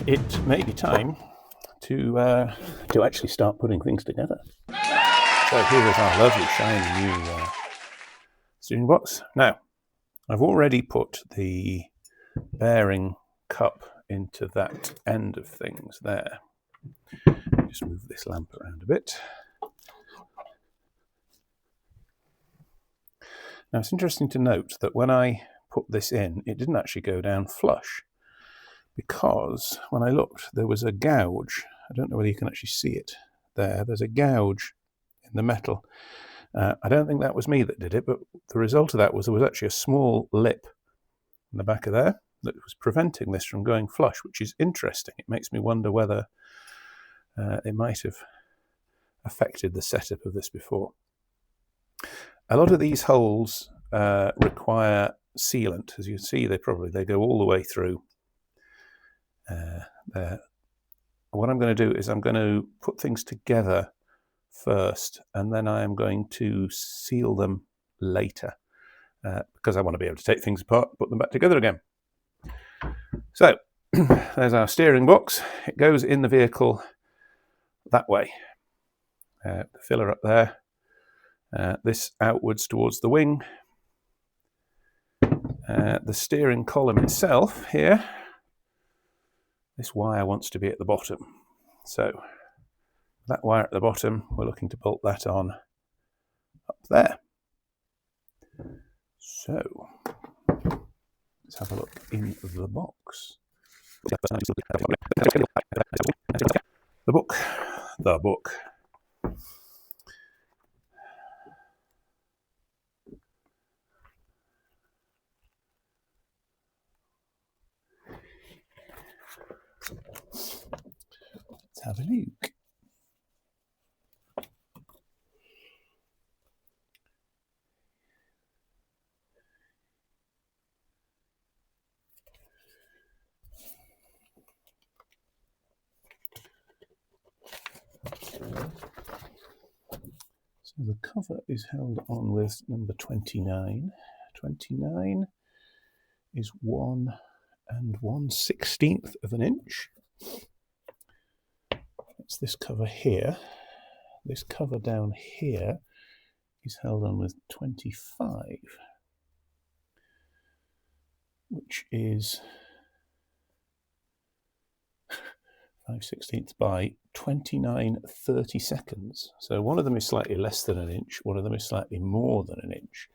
it may be time to actually start putting things together. So here is our lovely shiny new steering box. Now, I've already put the bearing cup into that end of things there. Just move this lamp around a bit. Now it's interesting to note that when I put this in, it didn't actually go down flush, because when I looked, there was a gouge. I don't know whether you can actually see it there. There's a gouge in the metal. I don't think that was me that did it, but the result of that was there was actually a small lip in the back of there that was preventing this from going flush, which is interesting. It makes me wonder whether it might have affected the setup of this before. A lot of these holes require sealant. As you can see, they go all the way through there. What I'm going to do is I'm going to put things together first, and then I am going to seal them later, because I want to be able to take things apart, put them back together again. So there's our steering box. It goes in the vehicle that way. The filler up there. This outwards towards the wing. The steering column itself here, this wire wants to be at the bottom. So that wire at the bottom, we're looking to bolt that on up there. So let's have a look in the box. The book. Let's have a look. So the cover is held on with number 29. 29 is 1 1/16 of an inch. That's this cover here. This cover down here is held on with 25, which is 5/16 by 29 30-seconds. So one of them is slightly less than an inch, one of them is slightly more than an inch.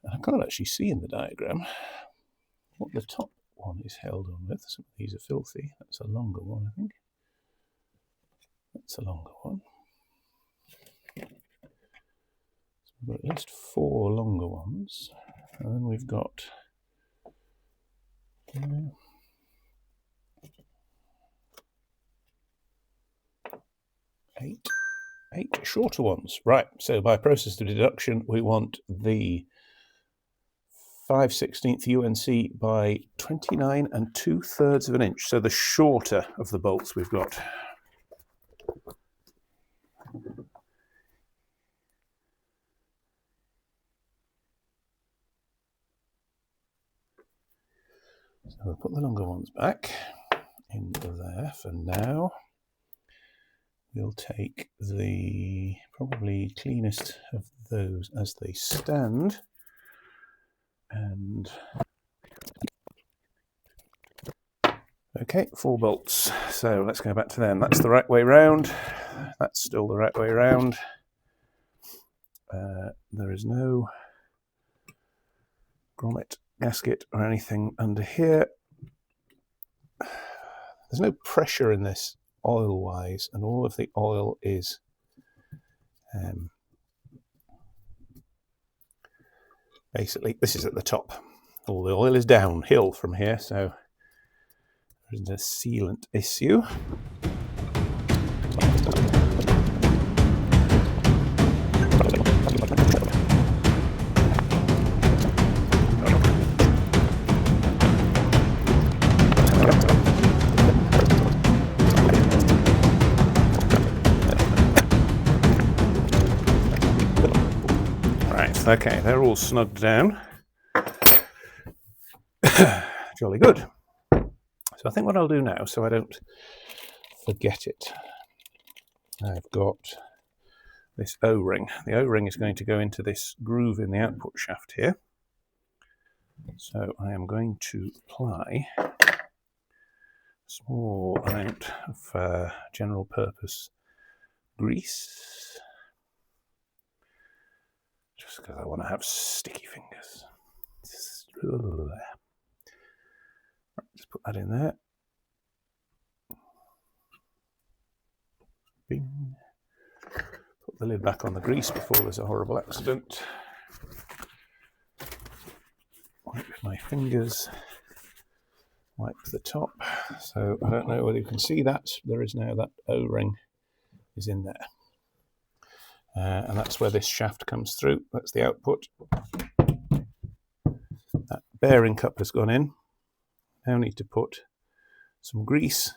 And I can't actually see in the diagram what the top one is held on with. Some of these are filthy. That's a longer one, I think. That's a longer one. So we've got at least 4 longer ones. And then we've got 8 shorter ones. Right, so by process of deduction, we want the 5/16 UNC by 29 2/3 of an inch. So the shorter of the bolts we've got. So we'll put the longer ones back into there for now. We'll take the probably cleanest of those as they stand, and okay, 4 bolts. So let's go back to them. That's the right way round. That's still the right way round. There is no grommet gasket or anything under here. There's no pressure in this oil wise, and all of the oil is basically, this is at the top. All the oil is downhill from here, so there isn't a sealant issue. Okay, they're all snugged down. Jolly good. So So I think what I'll do now, so I don't forget it, I've got this O-ring. The O-ring is going to go into this groove in the output shaft here. So I am going to apply a small amount of general purpose grease, just because I want to have sticky fingers. Just put that in there. Bing. Put the lid back on the grease before there's a horrible accident. Wipe my fingers. Wipe the top. So I don't know whether you can see that. There is now that O-ring is in there. And that's where this shaft comes through. That's the output. That bearing cup has gone in. Now we need to put some grease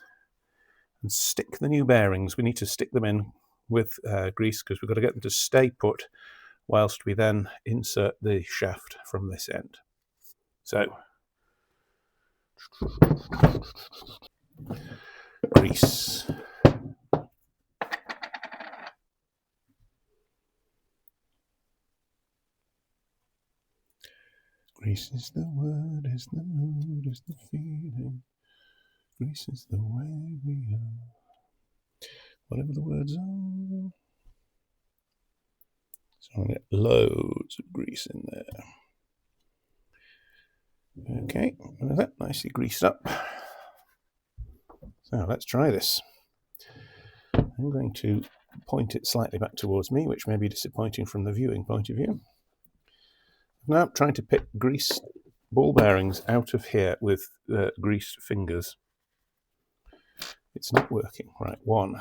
and stick the new bearings. We need to stick them in with grease because we've got to get them to stay put whilst we then insert the shaft from this end. So, grease. Grease is the word, is the mood, is the feeling. Grease is the way we are. Whatever the words are. So I'm going to get loads of grease in there. Okay, look at that, nicely greased up. So let's try this. I'm going to point it slightly back towards me, which may be disappointing from the viewing point of view. Now I'm trying to pick grease ball bearings out of here with greased fingers. It's not working. Right, one.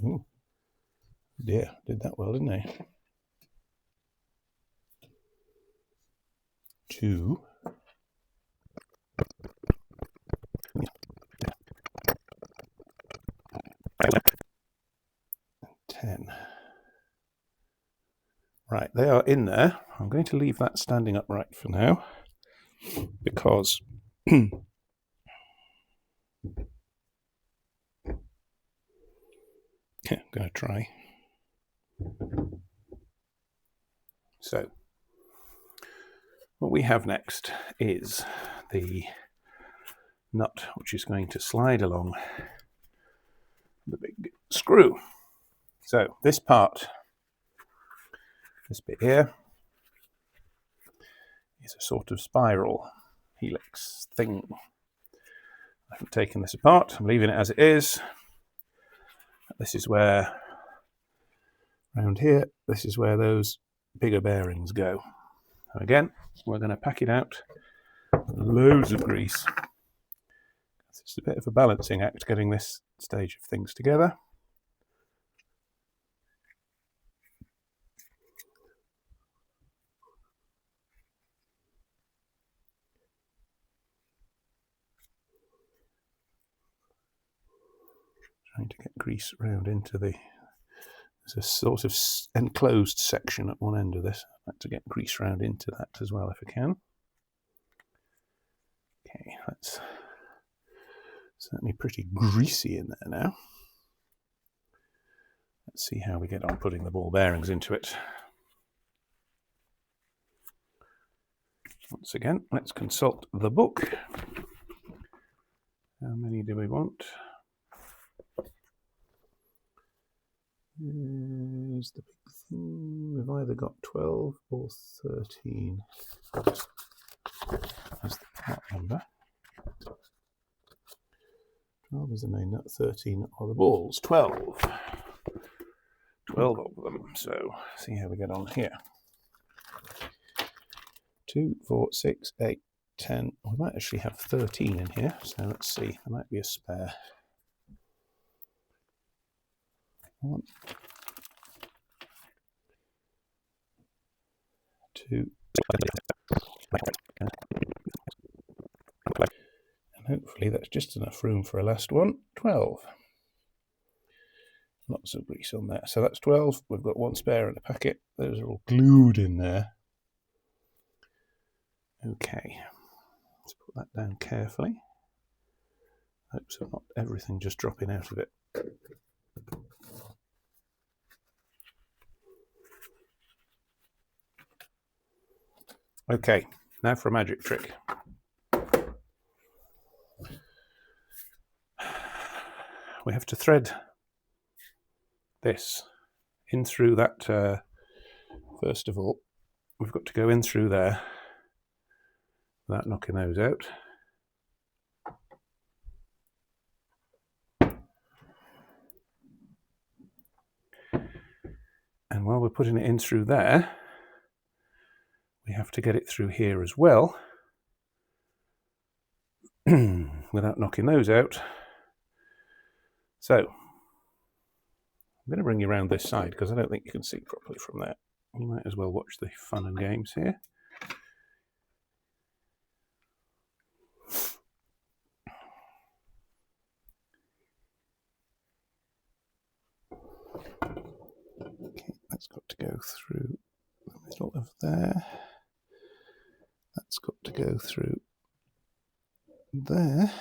Ooh. Dear, did that well, didn't I? Two. 10. Right, they are in there. I'm going to leave that standing upright for now because I'm going to try. So, what we have next is the nut, which is going to slide along the big screw. So, this part, this bit here, is a sort of spiral helix thing. I haven't taken this apart, I'm leaving it as it is. This is where, around here, this is where those bigger bearings go. So again, we're going to pack it out with loads of grease. It's a bit of a balancing act getting this stage of things together. Trying to get grease round into the, there's a sort of enclosed section at one end of this. I'd like to get grease round into that as well if I can. Okay, that's certainly pretty greasy in there now. Let's see how we get on putting the ball bearings into it. Once again, let's consult the book. How many do we want? Here's the big thing. We've either got 12 or 13. That's the part number. 12 is the main nut, 13 are the balls. 12. 12 of them. So, see how we get on here. 2, 4, 6, 8, 10. We might actually have 13 in here, so let's see. There might be a spare. 1, 2, and hopefully that's just enough room for a last one. 12. Lots of grease on there. So that's 12. We've got one spare in the packet. Those are all glued in there. Okay. Let's put Put that down carefully. Hope so not everything just dropping out of it. Okay, now for a magic trick. We have to thread this in through that, first of all. We've got to go in through there without knocking those out. And while we're putting it in through there, we have to get it through here as well without knocking those out. So I'm going to bring you around this side because I don't think you can see properly from there. You might as well watch the fun and games here. Okay, that's got to go through the middle of there. That's got to go through there.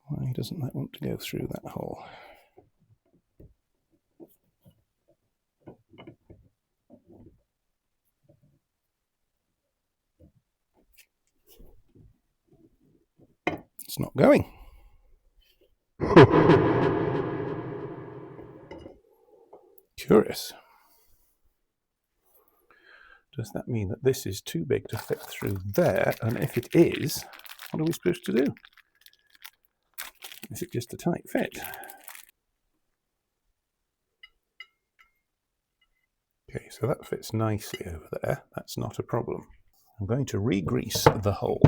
Why doesn't that want to go through that hole? It's not going. Curious. Does that mean that this is too big to fit through there? And if it is, what are we supposed to do? Is it just a tight fit? Okay, so that fits nicely over there. That's not a problem. I'm going to re-grease the hole.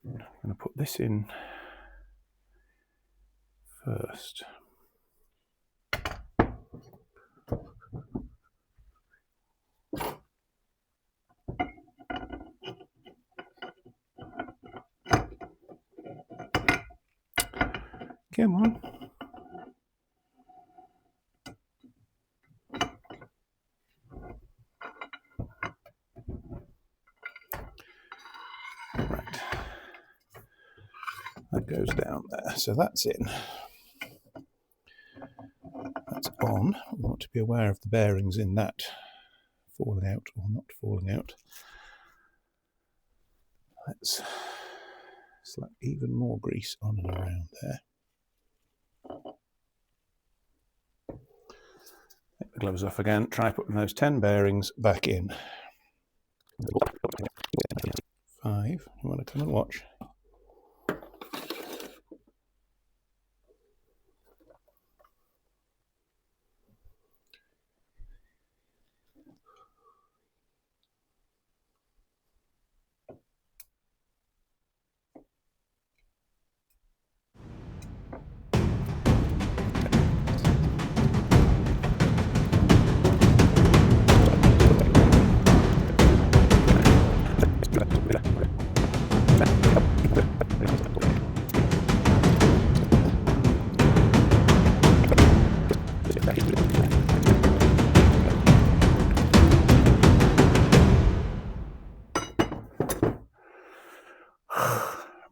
I'm going to put this in first. Come on. Right. That goes down there. So that's in. That's on. We want to be aware of the bearings in that falling out or not falling out. Let's slap even more grease on and around there. Take the gloves off again. Try putting those 10 bearings back in. 5. You want to come and watch?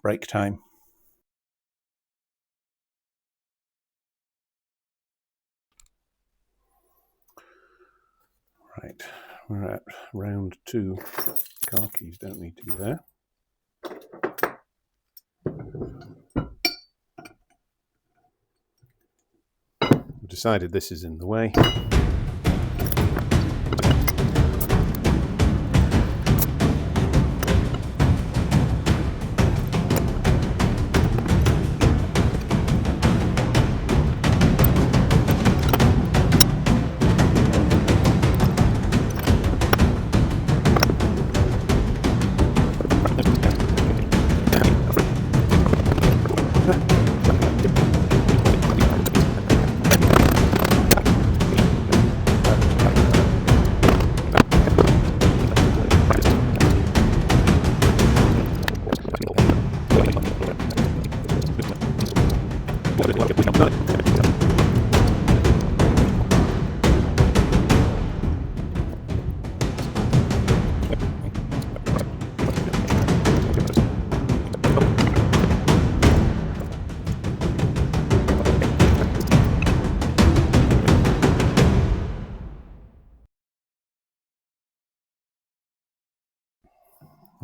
Break time. Right, we're at round 2. Car keys don't need to be there. We've decided this is in the way.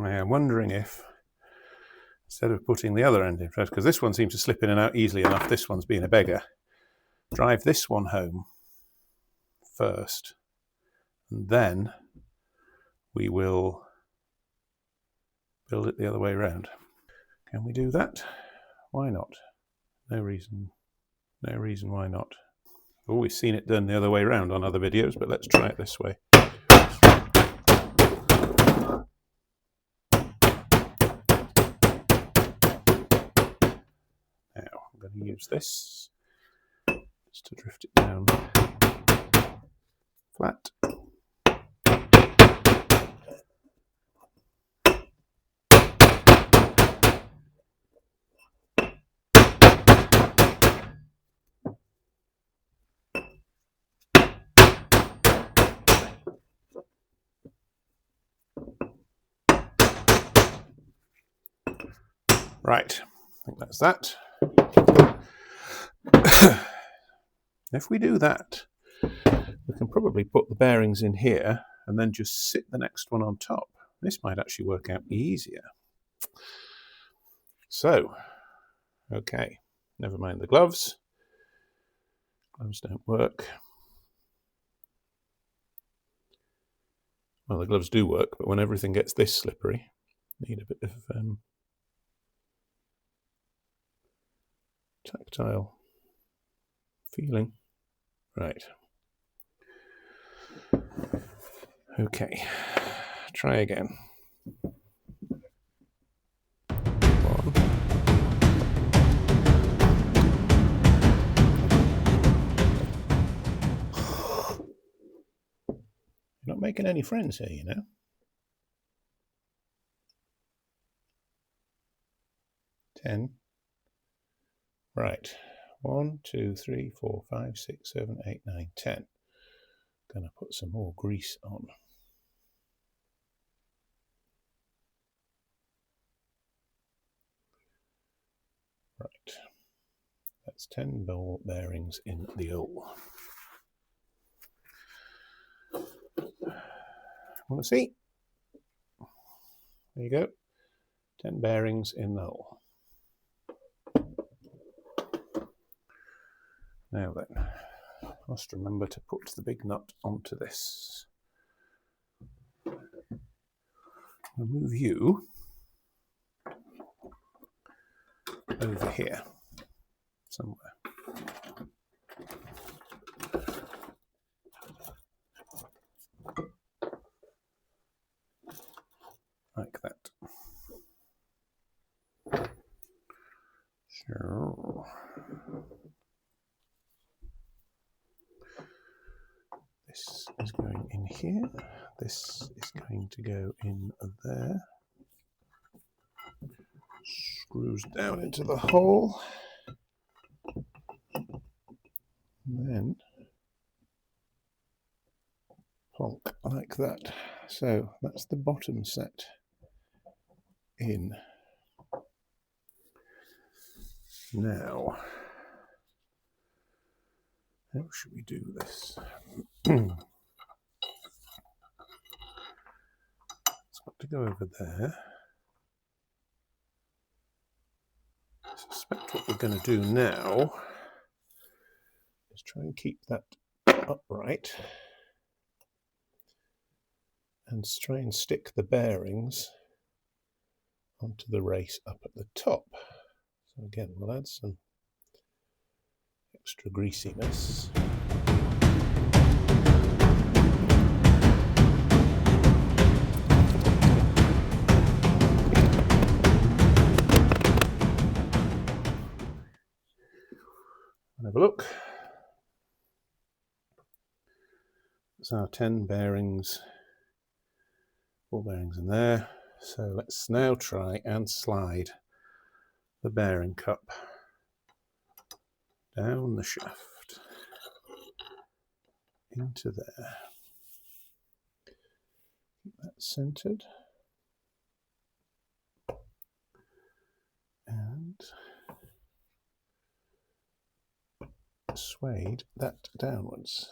I'm wondering if, instead of putting the other end in first, because this one seems to slip in and out easily enough, this one's being a beggar, drive this one home first, and then we will build it the other way around. Can we do that? Why not? No reason why not. I've always seen it done the other way around on other videos, but let's try it this way. Now I'm going to use this just to drift it down flat. Right, I think that's that. If we do that, we can probably put the bearings in here and then just sit the next one on top. This might actually work out easier. So, okay, never mind the gloves. Gloves don't work. Well, the gloves do work, but when everything gets this slippery, need a bit of tactile feeling. Right. Okay, try again. One. You're not making any friends here, you know. 10. Right. 1, 2, 3, 4, 5, 6, 7, 8, 9, 10. Gonna put some more grease on. Right. That's 10 ball bearings in the hole. Want to see? There you go. 10 bearings in the hole. Now then, must remember to put the big nut onto this. I'll move you over here somewhere. Like that. Sure. This is going in here. This is going to go in there. Screws down into the hole. And then plonk like that. So that's the bottom set in. Now, how should we do this? It's got to go over there. I suspect what we're going to do now is try and keep that upright and try and stick the bearings onto the race up at the top. So again, we'll add some extra greasiness. And have a look. That's our 10 bearings, 4 bearings in there. So let's now try and slide the bearing cup down the shaft into there. Keep that centered. And suede that downwards.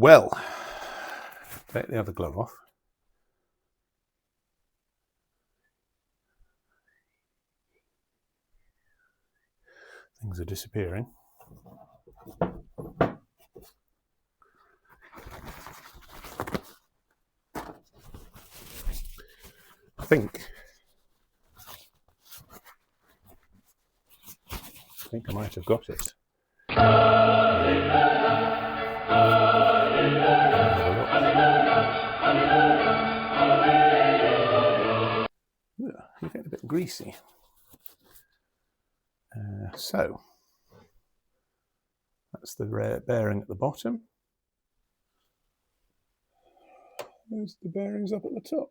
Well, take the other glove off. Things are disappearing. I think I might have got it. You get a bit greasy. So that's the rear bearing at the bottom. There's the bearings up at the top.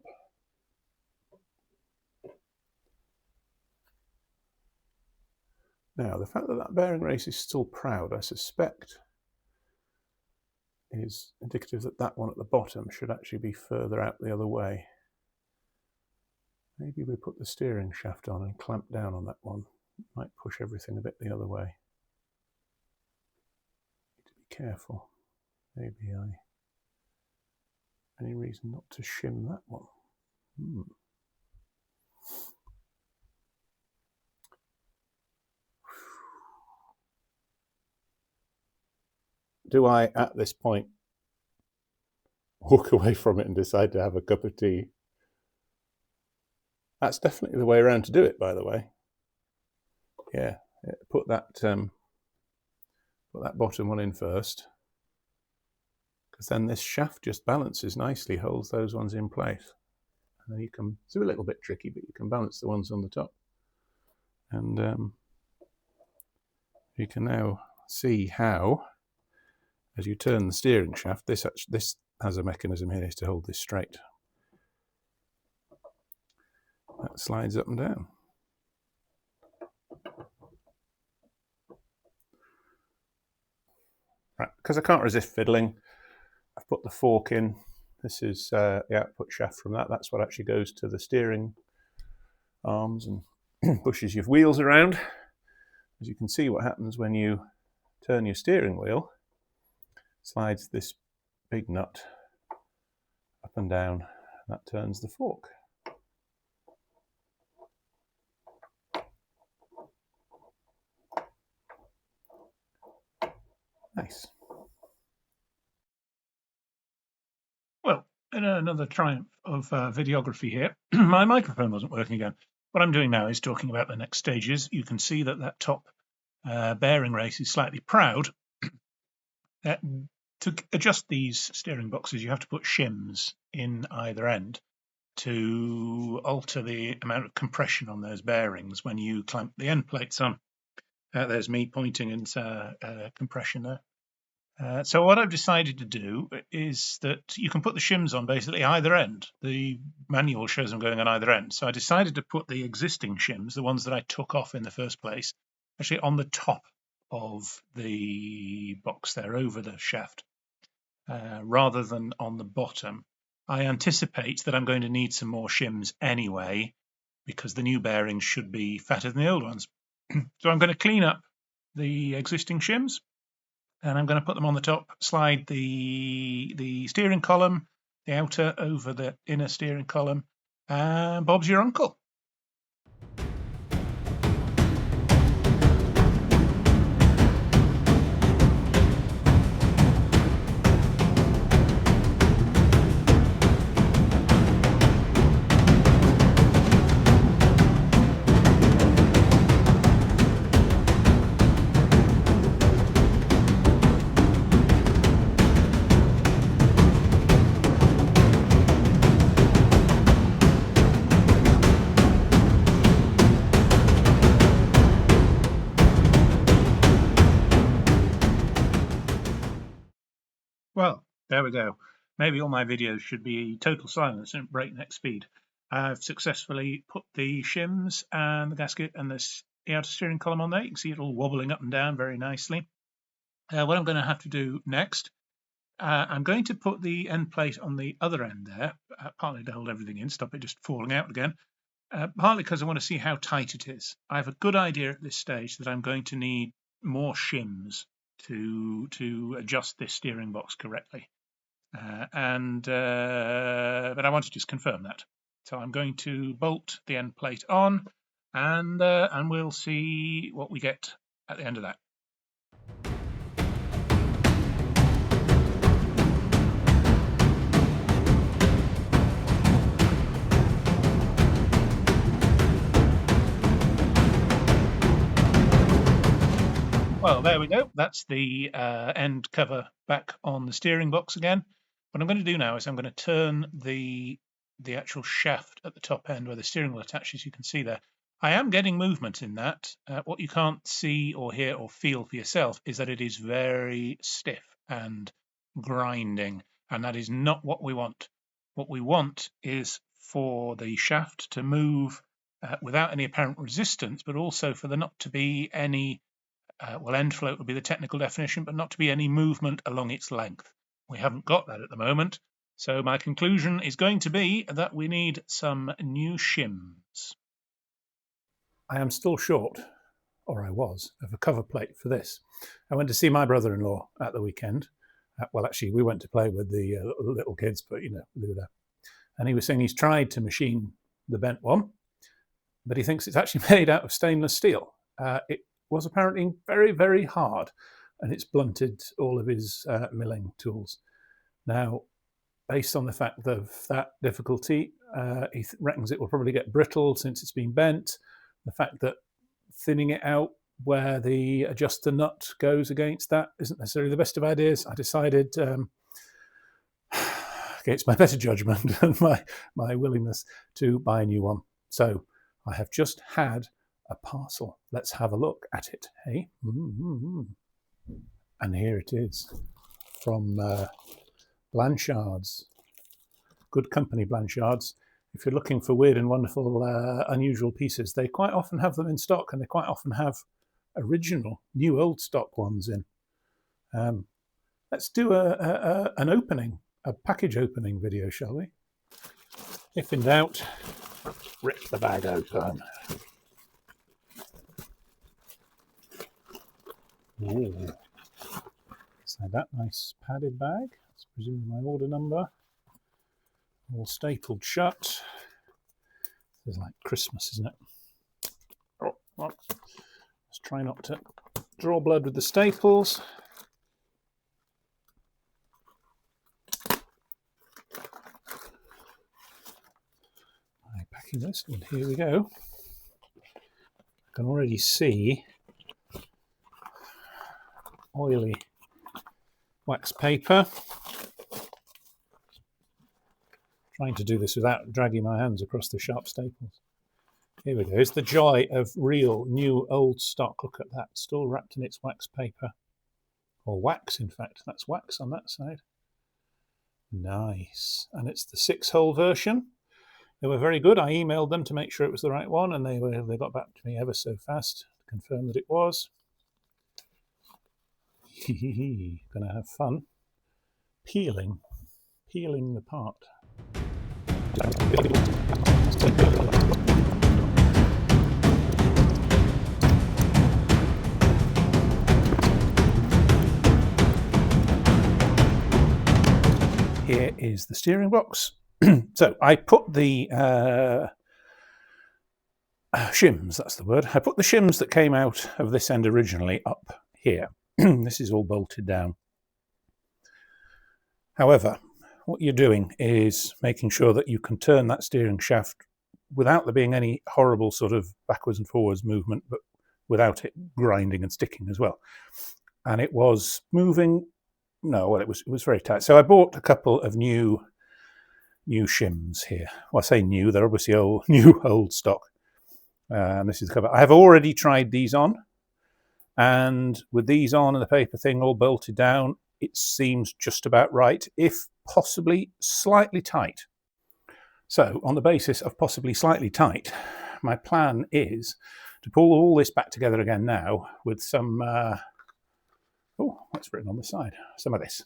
Now, the fact that that bearing race is still proud, I suspect, is indicative that that one at the bottom should actually be further out the other way. Maybe we put the steering shaft on and clamp down on that one. It might push everything a bit the other way. Need to be careful. Maybe any reason not to shim that one? Do I, at this point, walk away from it and decide to have a cup of tea? That's definitely the way around to do it, by the way. Yeah, put that bottom one in first, because then this shaft just balances nicely, holds those ones in place. And then you can, it's a little bit tricky, but you can balance the ones on the top. And you can now see how, as you turn the steering shaft, this has a mechanism here to hold this straight. That slides up and down. Right, because I can't resist fiddling, I've put the fork in. This is the output shaft from that. That's what actually goes to the steering arms and pushes your wheels around. As you can see, what happens when you turn your steering wheel, slides this big nut up and down, and that turns the fork. Nice. Well, in another triumph of videography here, my microphone wasn't working again. What I'm doing now is talking about the next stages. You can see that that top bearing race is slightly proud. To adjust these steering boxes, you have to put shims in either end to alter the amount of compression on those bearings when you clamp the end plates on. There's me pointing into compression there. So what I've decided to do is that you can put the shims on basically either end. The manual shows them going on either end. So I decided to put the existing shims, the ones that I took off in the first place, actually on the top of the box there, over the shaft, rather than on the bottom. I anticipate that I'm going to need some more shims anyway, because the new bearings should be fatter than the old ones. So I'm going to clean up the existing shims, and I'm going to put them on the top, slide the steering column, the outer over the inner steering column, and Bob's your uncle. Well, there we go. Maybe all my videos should be total silence and breakneck speed. I've successfully put the shims and the gasket and the outer steering column on there. You can see it all wobbling up and down very nicely. What I'm going to have to do next, I'm going to put the end plate on the other end there, partly to hold everything in, stop it just falling out again, partly because I want to see how tight it is. I have a good idea at this stage that I'm going to need more shims to adjust this steering box correctly. but I want to just confirm that. So I'm going to bolt the end plate on, and we'll see what we get at the end of that. Well, there we go. That's the end cover back on the steering box again. What I'm going to do now is I'm going to turn the actual shaft at the top end where the steering wheel attaches. You can see there. I am getting movement in that. What you can't see or hear or feel for yourself is that it is very stiff and grinding, and that is not what we want. What we want is for the shaft to move without any apparent resistance, but also for there not to be any end float would be the technical definition, but not to be any movement along its length. We haven't got that at the moment. So my conclusion is going to be that we need some new shims. I am still short, or I was, of a cover plate for this. I went to see my brother-in-law at the weekend. Well, actually, we went to play with the little kids, but, you know, they were there. And he was saying he's tried to machine the bent one, but he thinks it's actually made out of stainless steel. It was apparently very, very hard, and it's blunted all of his milling tools. Now, based on the fact of that difficulty, he reckons it will probably get brittle since it's been bent. The fact that thinning it out where the adjuster nut goes against that isn't necessarily the best of ideas. I decided, against my better judgment and my willingness, to buy a new one. So I have just had a parcel. Let's have a look at it, hey? And here it is from Blanchard's. Good company, Blanchard's. If you're looking for weird and wonderful, unusual pieces, they quite often have them in stock, and they quite often have original, new, old stock ones in. Let's do an opening, a package opening video, shall we? If in doubt, rip the bag open. Ooh. So that nice padded bag. That's presumably my order number. All stapled shut. It's like Christmas, isn't it? Oh, well, let's try not to draw blood with the staples. I'm packing this, and here we go. I can already see oily wax paper. Trying to do this without dragging my hands across the sharp staples. Here we go. It's the joy of real, new, old stock. Look at that. Still wrapped in its wax paper. Or wax, in fact. That's wax on that side. Nice. And it's the 6-hole version. They were very good. I emailed them to make sure it was the right one, and they got back to me ever so fast to confirm that it was. Gonna have fun peeling the part. Here is the steering box. So I put the shims, that's the word. I put the shims that came out of this end originally up here. This is all bolted down. However, what you're doing is making sure that you can turn that steering shaft without there being any horrible sort of backwards and forwards movement, but without it grinding and sticking as well. And it was moving. No, well, it was very tight. So I bought a couple of new shims here. Well, I say new; they're obviously old stock. And this is the cover. I have already tried these on, and with these on and the paper thing all bolted down, it seems just about right, if possibly slightly tight. So on the basis of possibly slightly tight, my plan is to pull all this back together again now with some, oh, what's written on the side? Some of this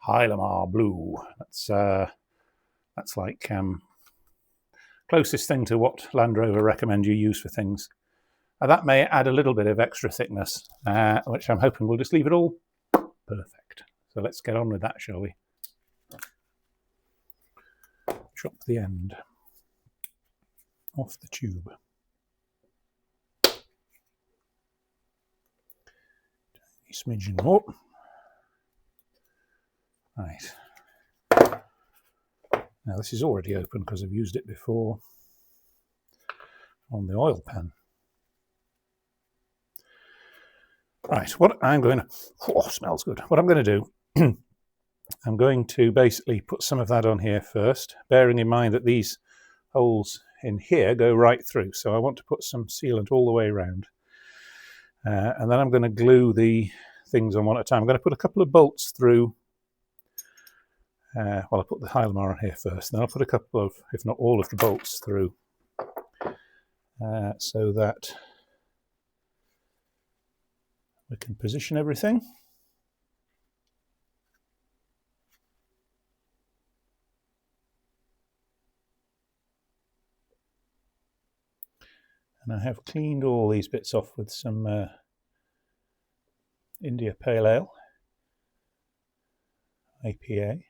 Hylamar blue. That's like closest thing to what Land Rover recommend you use for things. That may add a little bit of extra thickness, which I'm hoping will just leave it all perfect. So let's get on with that, shall we? chop the end off the tube. A smidgen more. Right. Now this is already open because I've used it before on the oil pan. Right, what I'm going to... Oh, smells good. What I'm going to do, I'm going to basically put some of that on here first, bearing in mind that these holes in here go right through. So I want to put some sealant all the way around. And then I'm going to glue the things on one at a time. I'm going to put a couple of bolts through. Well, I'll put the Hylamar on here first. Then I'll put a couple of, if not all of the bolts through. So that we can position everything. And I have cleaned all these bits off with some India Pale Ale, IPA.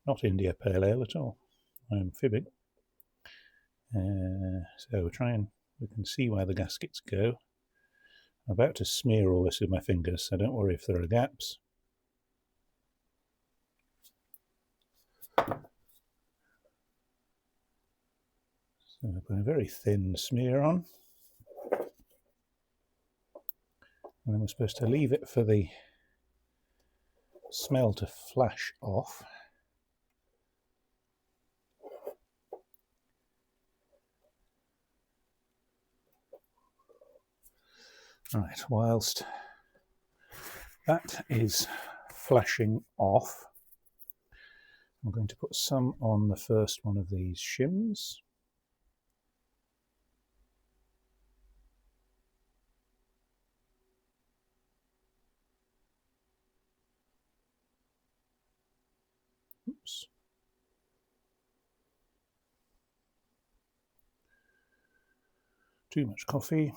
Not India Pale Ale at all. I'm fibbing. So we can see where the gaskets go. I'm about to smear all this with my fingers, so don't worry if there are gaps. So I put a very thin smear on. And then we're supposed to leave it for the smell to flash off. Right, whilst that is flashing off, I'm going to put some on the first one of these shims. Oops. Too much coffee.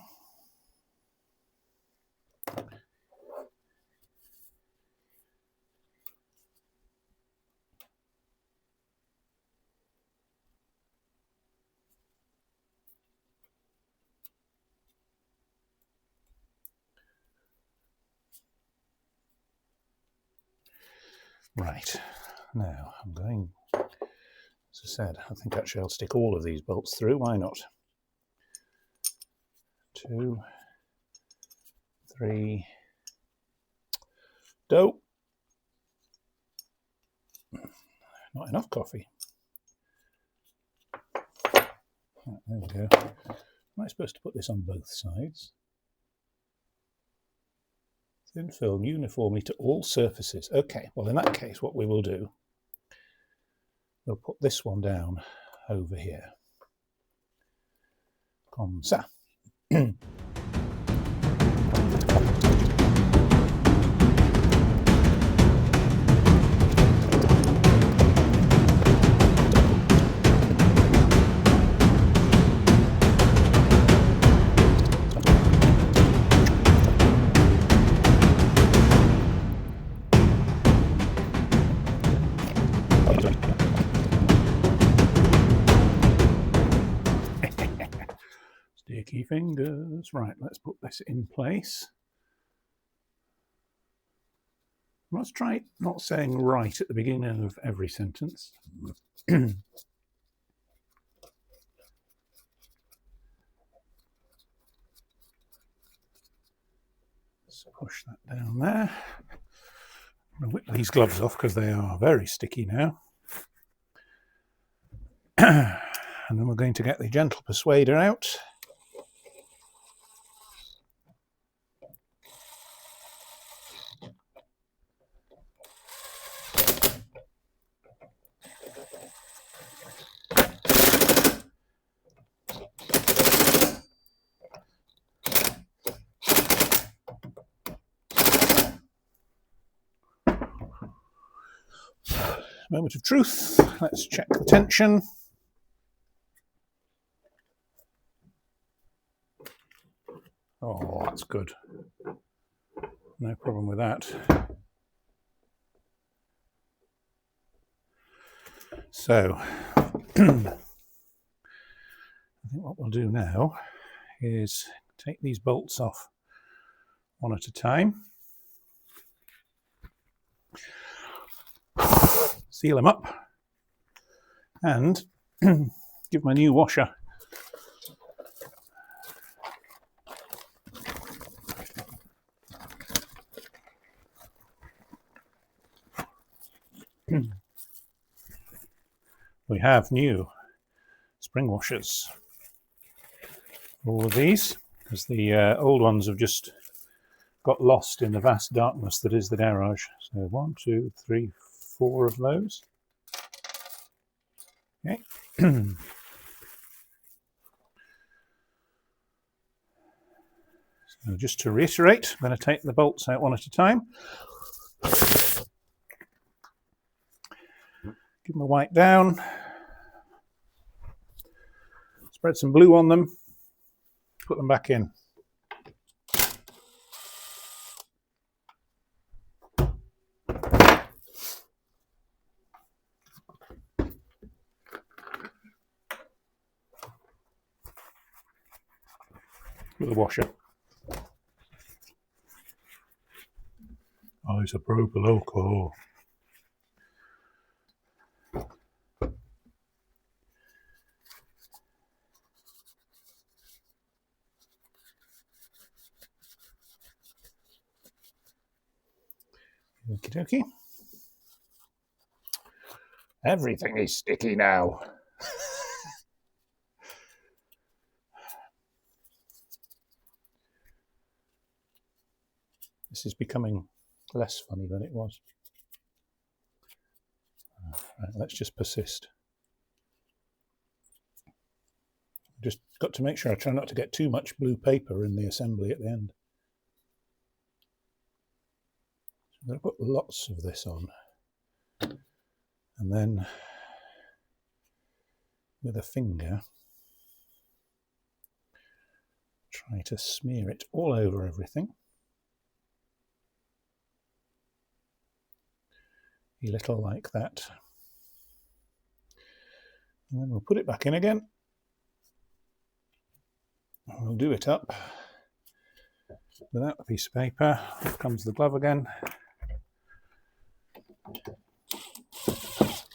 Right, now I'm going, as I said, I think actually I'll stick all of these bolts through, why not? 2, 3, dough. Not enough coffee. Right, there we go. Am I supposed to put this on both sides? Thin film uniformly to all surfaces. Okay, well in that case what we will do, we'll put this one down over here. Comme ça. Sticky fingers. Right, let's put this in place. Let's try not saying right at the beginning of every sentence. Let's push that down there. I'm going to whip these gloves off because they are very sticky now. And then we're going to get the gentle persuader out. Moment of truth. Let's check the tension. Oh, that's good. No problem with that. So I think what we'll do now is take these bolts off one at a time, seal them up, and give my new washer we have new spring washers. All of these, because the old ones have just got lost in the vast darkness that is the garage. So 1, 2, 3, 4 of those. Okay. So just to reiterate, I'm going to take the bolts out one at a time. Give them a wipe down. Spread some glue on them. Put them back in. With a washer. Oh, it's a proper loco. Okie dokie. Everything is sticky now. This is becoming less funny than it was. Right, let's just persist. Just got to make sure I try not to get too much blue paper in the assembly at the end. So I'm going to put lots of this on. And then with a finger, try to smear it all over everything. A little like that. And then we'll put it back in again. We'll do it up without a piece of paper. Here comes the glove again.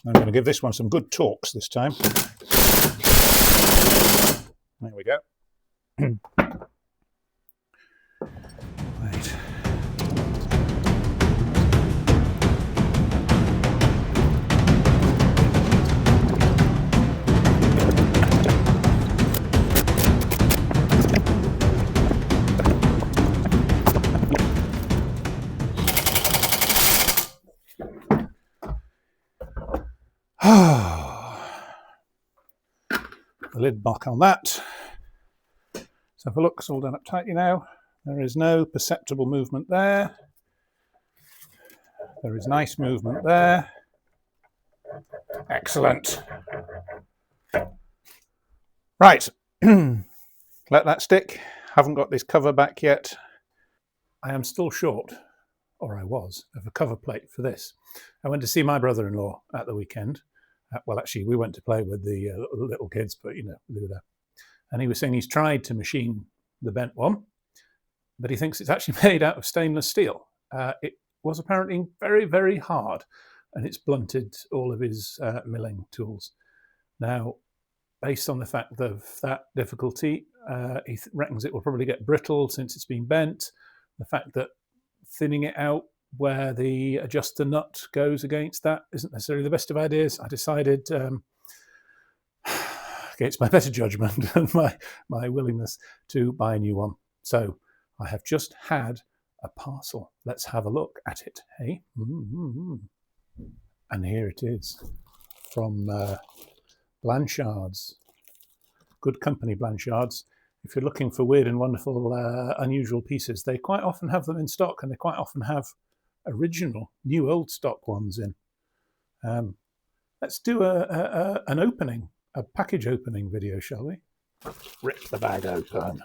I'm going to give this one some good torques this time. There we go. Right. The lid back on that. So have a look, it's all done up tightly now. There is no perceptible movement there. There is nice movement there. Excellent. Right, let that stick. Haven't got this cover back yet. I am still short, or I was, of a cover plate for this. I went to see my brother-in-law at the weekend. Well, actually, we went to play with the little kids, but you know, Luda. And he was saying he's tried to machine the bent one, but he thinks it's actually made out of stainless steel. It was apparently very, very hard, and it's blunted all of his milling tools. Now, based on the fact of that difficulty, he reckons it will probably get brittle since it's been bent. The fact that thinning it out where the adjuster nut goes against that isn't necessarily the best of ideas. I decided, against my better judgment and my willingness, to buy a new one. So I have just had a parcel. Let's have a look at it. Hey, and here it is from Blanchard's. Good company, Blanchard's. If you're looking for weird and wonderful, unusual pieces, they quite often have them in stock, and they quite often have original, new, old stock ones in. Let's do an opening, a package opening video, shall we? Rip the bag open.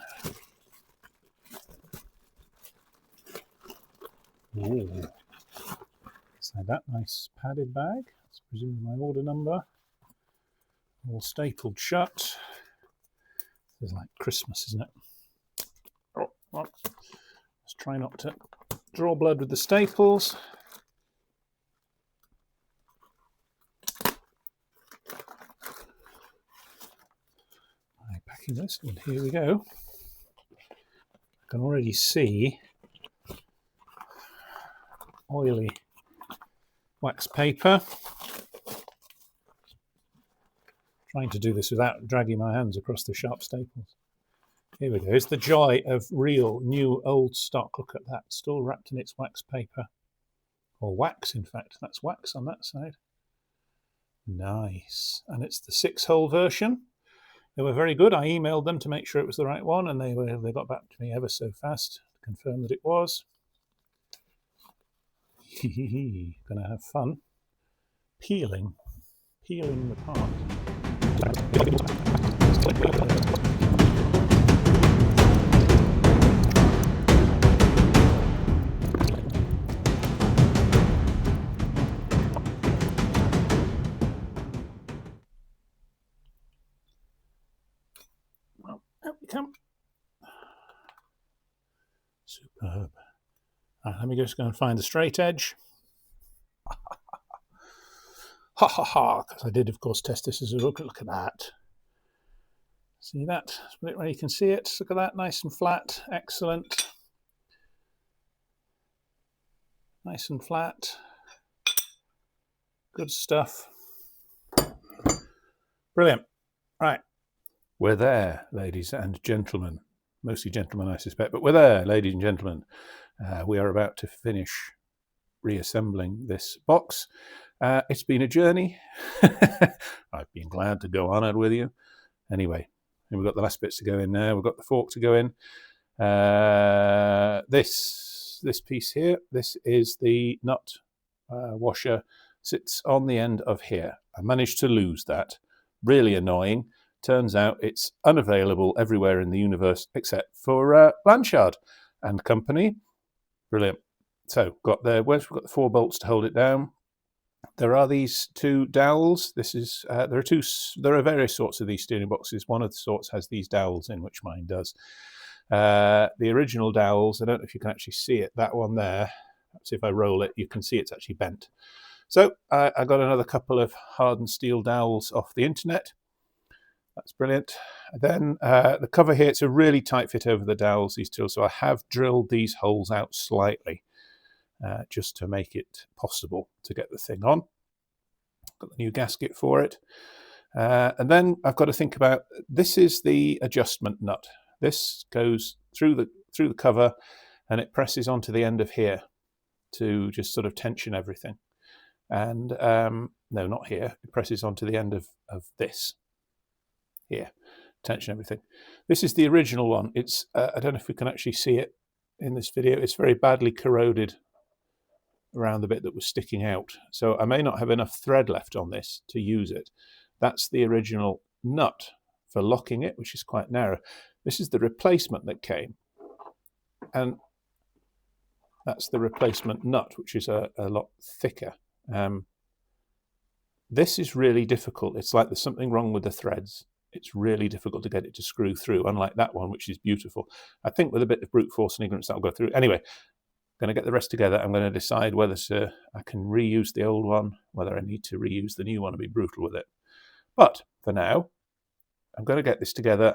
Ooh. So that nice padded bag. That's presumably my order number. all stapled shut. It's like Christmas, isn't it? Oh, well, let's try not to draw blood with the staples. I'm packing this, and here we go. I can already see oily wax paper. Trying to do this without dragging my hands across the sharp staples. Here we go. It's the joy of real, new, old stock. Look at that. Still wrapped in its wax paper. Or wax, in fact. That's wax on that side. Nice. And it's the 6-hole version. They were very good. I emailed them to make sure it was the right one, and they got back to me ever so fast to confirm that it was. Gonna have fun peeling the part. Well, out we come. Superb. Right, let me just go and find the straight edge. Ha ha ha, because I did, of course, test this as a look. Look at that. See that? Split it where you can see it. Look at that, nice and flat. Excellent. Nice and flat. Good stuff. Brilliant. Right. We're there, ladies and gentlemen. Mostly gentlemen, I suspect, but we're there, ladies and gentlemen. We are about to finish reassembling this box. It's been a journey. I've been glad to go on it with you. Anyway, we've got the last bits to go in there. We've got the fork to go in. This piece here, this is the nut washer. Sits on the end of here. I managed to lose that. Really annoying. Turns out it's unavailable everywhere in the universe except for Blanchard and Company. Brilliant. So we've got the 4 bolts to hold it down. There are these 2 dowels. This is there are various sorts of these steering boxes. One of the sorts has these dowels in, which mine does. The original dowels, I don't know if you can actually see it. That one there. Perhaps if I roll it, you can see it's actually bent. So I got another couple of hardened steel dowels off the internet. That's brilliant. Then the cover here, it's a really tight fit over the dowels, these two. So I have drilled these holes out slightly just to make it possible to get the thing on. Got the new gasket for it. And then I've got to think about, this is the adjustment nut. This goes through the cover and it presses onto the end of here to just sort of tension everything. And no, not here. It presses onto the end of this. Here, tension everything. This is the original one. It's I don't know if we can actually see it in this video. It's very badly corroded around the bit that was sticking out. So I may not have enough thread left on this to use it. That's the original nut for locking it, which is quite narrow. This is the replacement that came. And that's the replacement nut, which is a lot thicker. This is really difficult. It's like there's something wrong with the threads. It's really difficult to get it to screw through, unlike that one, which is beautiful. I think with a bit of brute force and ignorance, that'll go through. Anyway, I'm going to get the rest together. I'm going to decide whether I can reuse the old one, whether I need to reuse the new one and be brutal with it. But for now, I'm going to get this together.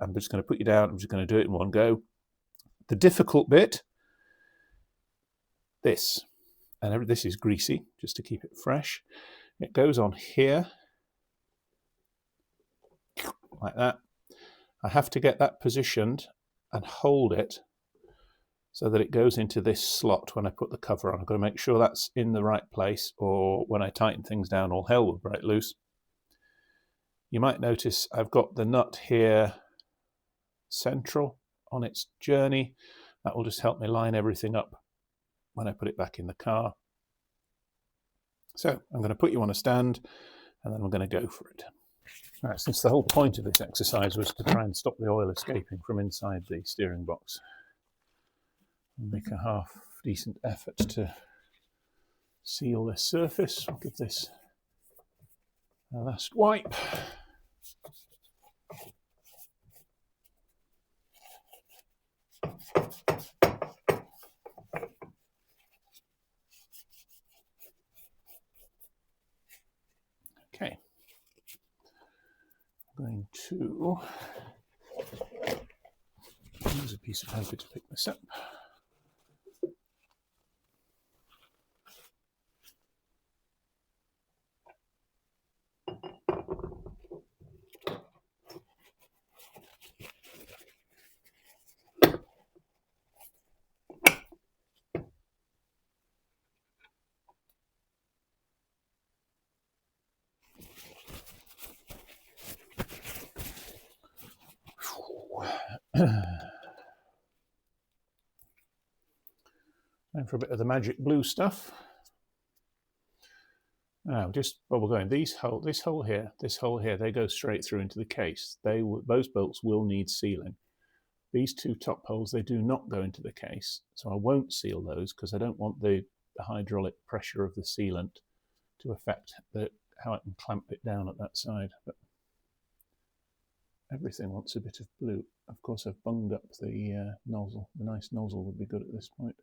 I'm just going to put you down. I'm just going to do it in one go. The difficult bit, this. And this is greasy, just to keep it fresh. It goes on here. Like that. I have to get that positioned and hold it so that it goes into this slot when I put the cover on. I've got to make sure that's in the right place, or when I tighten things down, all hell will break loose. You might notice I've got the nut here central on its journey. That will just help me line everything up when I put it back in the car. So I'm going to put you on a stand and then we're going to go for it. Right, since the whole point of this exercise was to try and stop the oil escaping from inside the steering box, I'll make a half decent effort to seal this surface. I'll give this a last wipe. Okay, I'm going to use a piece of paper to pick this up. And for a bit of the magic blue stuff. Now, just while we're going, this hole here, they go straight through into the case. Those bolts will need sealing. These two top holes, they do not go into the case, so I won't seal those because I don't want the hydraulic pressure of the sealant to affect how I can clamp it down at that side. But everything wants a bit of blue. Of course, I've bunged up the nozzle. The nice nozzle would be good at this point.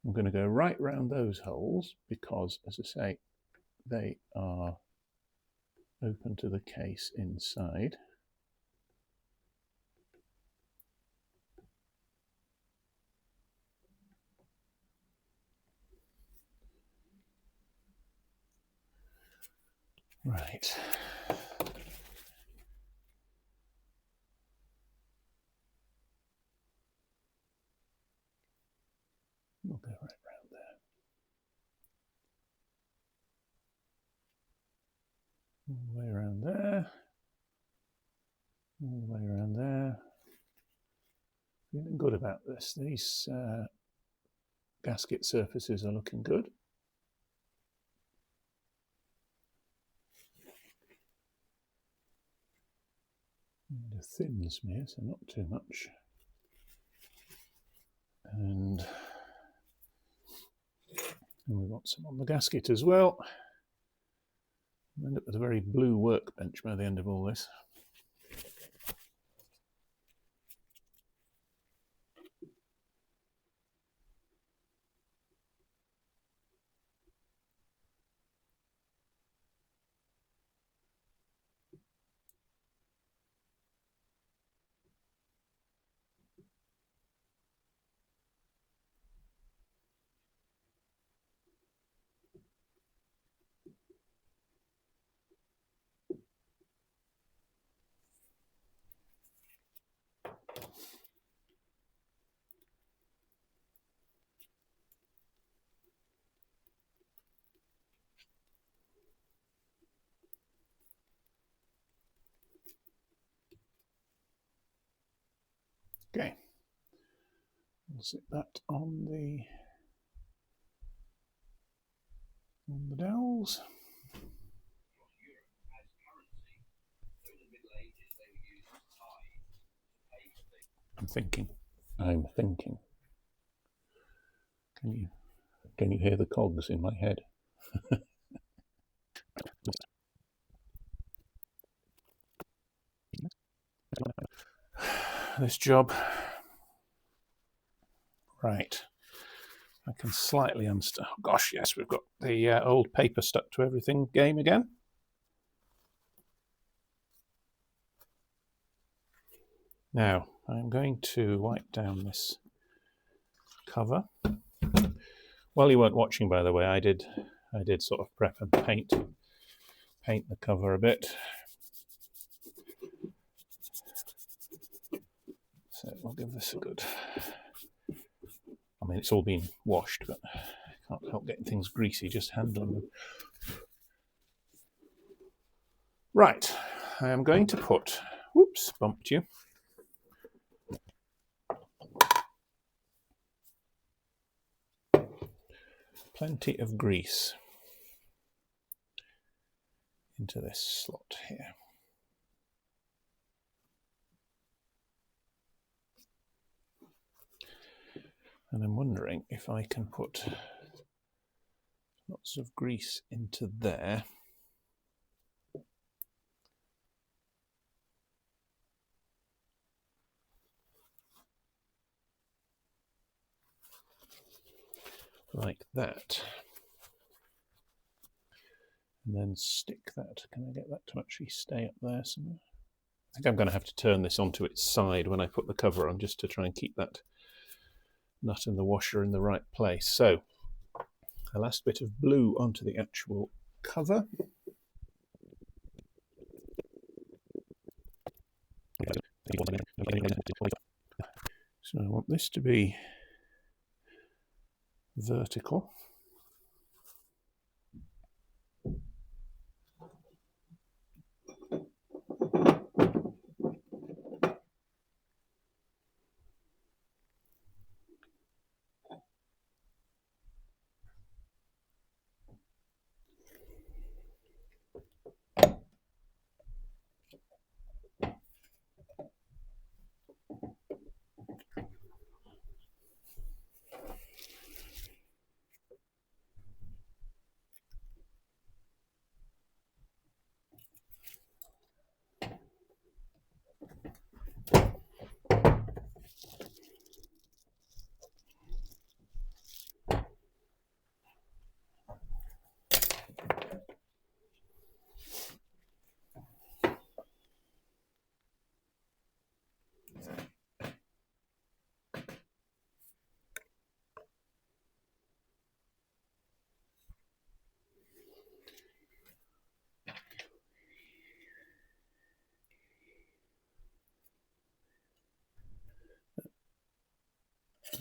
I'm going to go right round those holes because, as I say, they are open to the case inside. Right. We'll go right round there. All the way around there. All the way around there. Feeling good about this. These gasket surfaces are looking good. And a thin smear, so not too much. And we want some on the gasket as well. We'll end up with a very blue workbench by the end of all this. Okay, we'll sit that on the dowels. I'm thinking. Can you hear the cogs in my head? This job. Right. I can slightly unstuck. Oh, gosh, yes, we've got the old paper stuck to everything game again. Now, I'm going to wipe down this cover. While you weren't watching, by the way, I did sort of prep and paint the cover a bit. So we'll give this a good... I mean, it's all been washed, but I can't help getting things greasy just handling them. Right, I am going to put... Whoops, bumped you. Plenty of grease into this slot here. And I'm wondering if I can put lots of grease into there. Like that. And then stick that. Can I get that to actually stay up there somewhere? I think I'm going to have to turn this onto its side when I put the cover on, just to try and keep that nut and the washer in the right place. So, a last bit of blue onto the actual cover. So I want this to be vertical.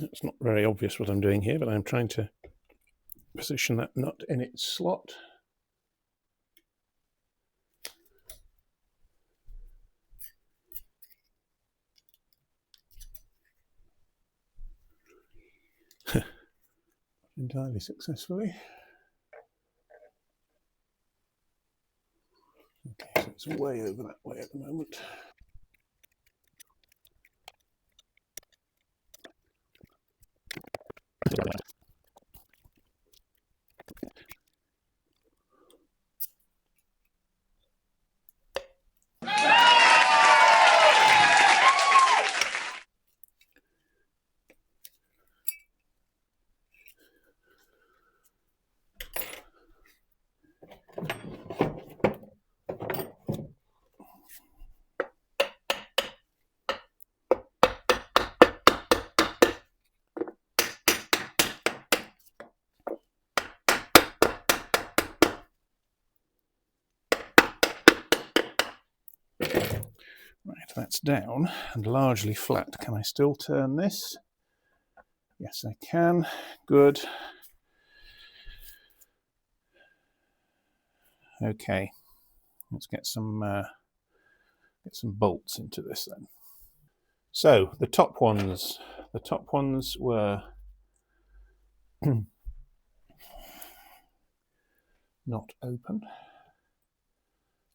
It's not very obvious what I'm doing here, but I'm trying to position that nut in its slot. Entirely successfully. Okay, so it's way over that way at the moment. Right, that's down and largely flat. Can I still turn this? Yes, I can. Good. Okay, let's get some bolts into this then. So the top ones were not open.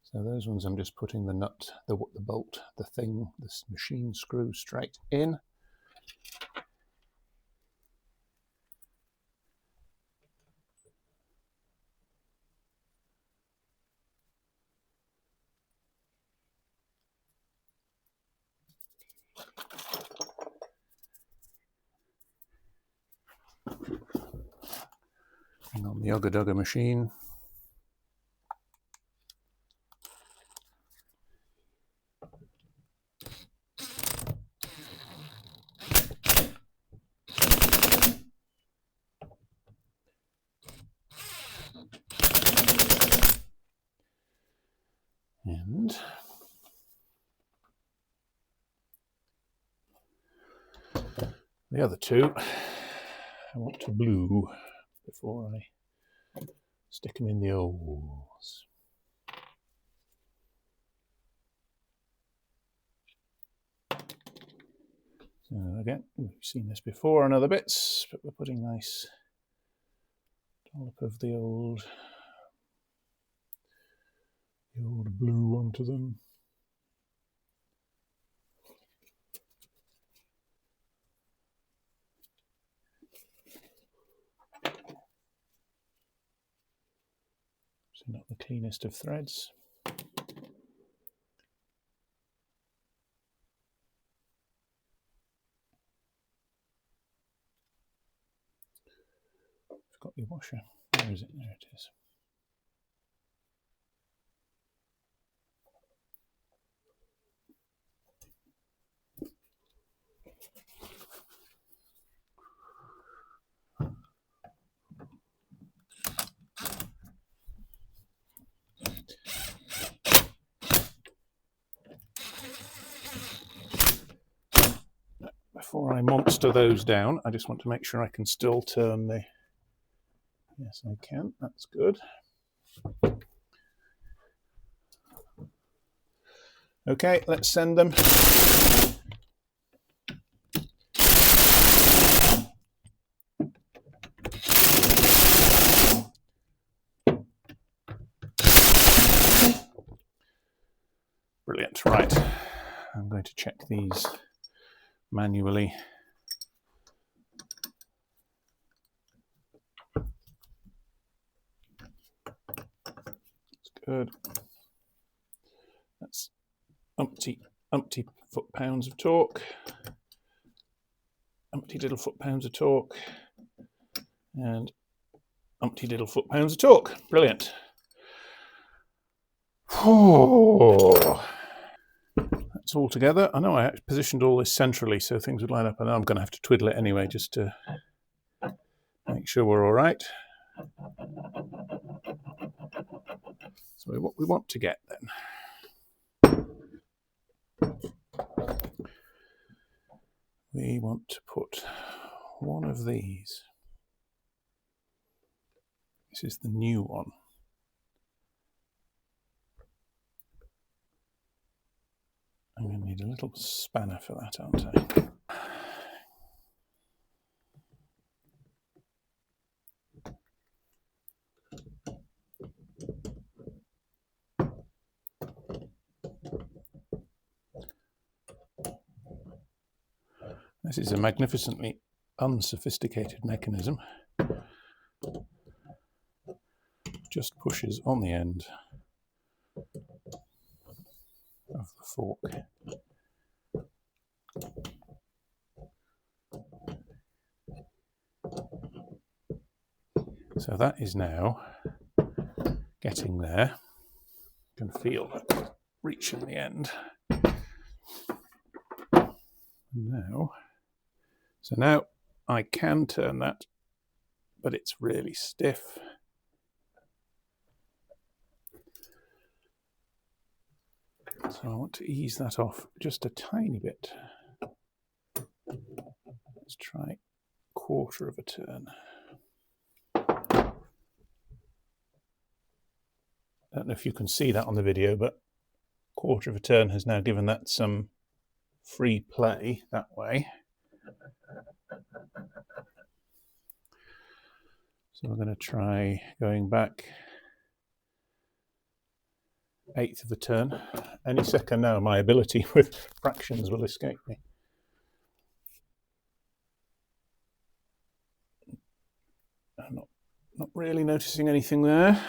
So those ones I'm just putting the nut, the bolt, the thing, this machine screw straight in. And on the Ugga Dugga machine. And the other two I want to blue before I stick them in the holes. So again, we've seen this before on other bits, but we're putting nice dollop of the old blue onto them. Not the cleanest of threads. Forgot your washer. Where is it? There it is. Before I monster those down, I just want to make sure I can still turn the... Yes, I can. That's good. Okay, let's send them. Brilliant. Right. I'm going to check these manually. That's good. That's umpty foot-pounds of torque. Umpty diddle foot-pounds of torque. And umpty diddle foot-pounds of torque. Brilliant. Oh. That's all together. I know I positioned all this centrally so things would line up, and I'm going to have to twiddle it anyway just to make sure we're all right. So what we want to get then, we want to put one of these. This is the new one. I'm going to need a little spanner for that, aren't I? This is a magnificently unsophisticated mechanism. Just pushes on the end of the fork. So that is now getting there. You can feel that reaching the end. So now I can turn that, but it's really stiff. So I want to ease that off just a tiny bit. Let's try 1/4 of a turn. I don't know if you can see that on the video, but 1/4 of a turn has now given that some free play that way. So we're going to try going back 1/8 of a turn. Any second now, my ability with fractions will escape me. I'm not really noticing anything there.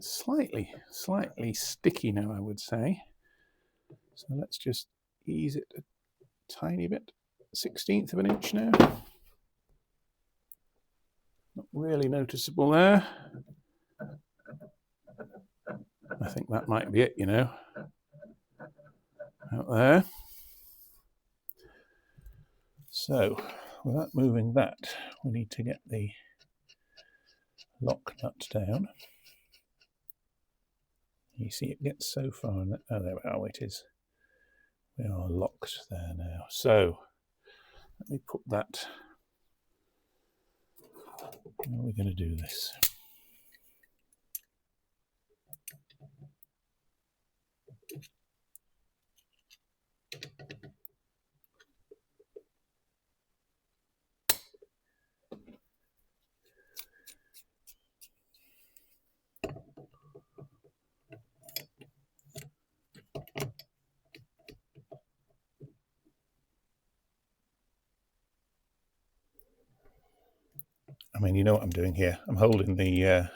Slightly sticky now, I would say. So let's just ease it a tiny bit. 1/16 of an inch now. Not really noticeable there. I think that might be it, you know. Out there. So, without moving that, we need to get the lock nut down. You see it gets so far, and oh, there we are, it is. We are locked there now. So, let me put that. How are we going to do this? I mean, you know what I'm doing here. I'm holding the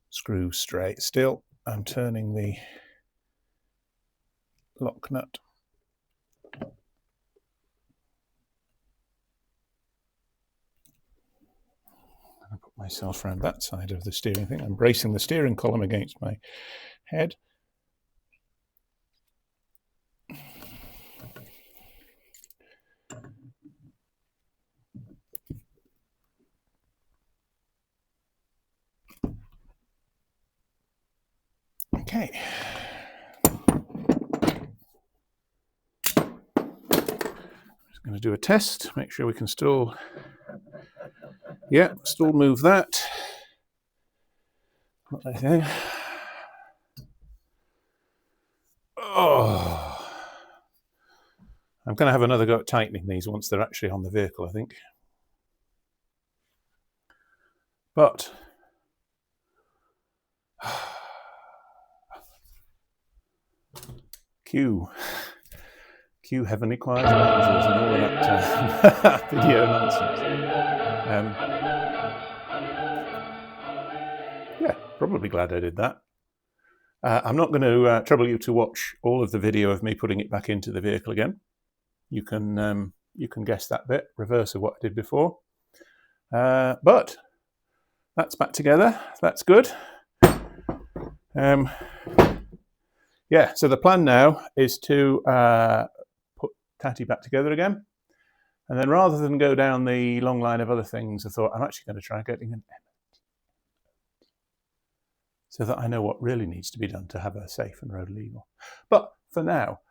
screw straight still. I'm turning the lock nut. I put myself around that side of the steering thing. I'm bracing the steering column against my head. Okay. Just going to do a test, make sure we can still, yeah, still move that. Okay. Oh, I'm going to have another go at tightening these once they're actually on the vehicle, I think. But cue heaven requires angels and all of that video nonsense. Yeah, probably glad I did that. I'm not going to trouble you to watch all of the video of me putting it back into the vehicle again. You can guess that bit, reverse of what I did before. But that's back together. That's good. Yeah, so the plan now is to put Tatty back together again. And then rather than go down the long line of other things, I thought I'm actually going to try getting an so that I know what really needs to be done to have a safe and road legal. But for now,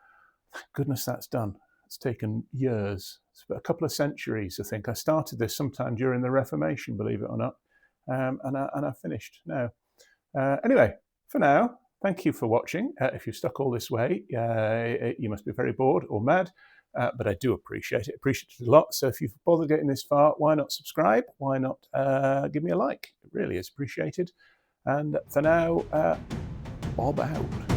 thank goodness that's done. It's taken years, it's a couple of centuries, I think. I started this sometime during the Reformation, believe it or not, and I finished now. Anyway, for now, thank you for watching. If you've stuck all this way, you must be very bored or mad, but I do appreciate it. Appreciate it a lot. So if you've bothered getting this far, why not subscribe? Why not give me a like? It really is appreciated. And for now, Bob out.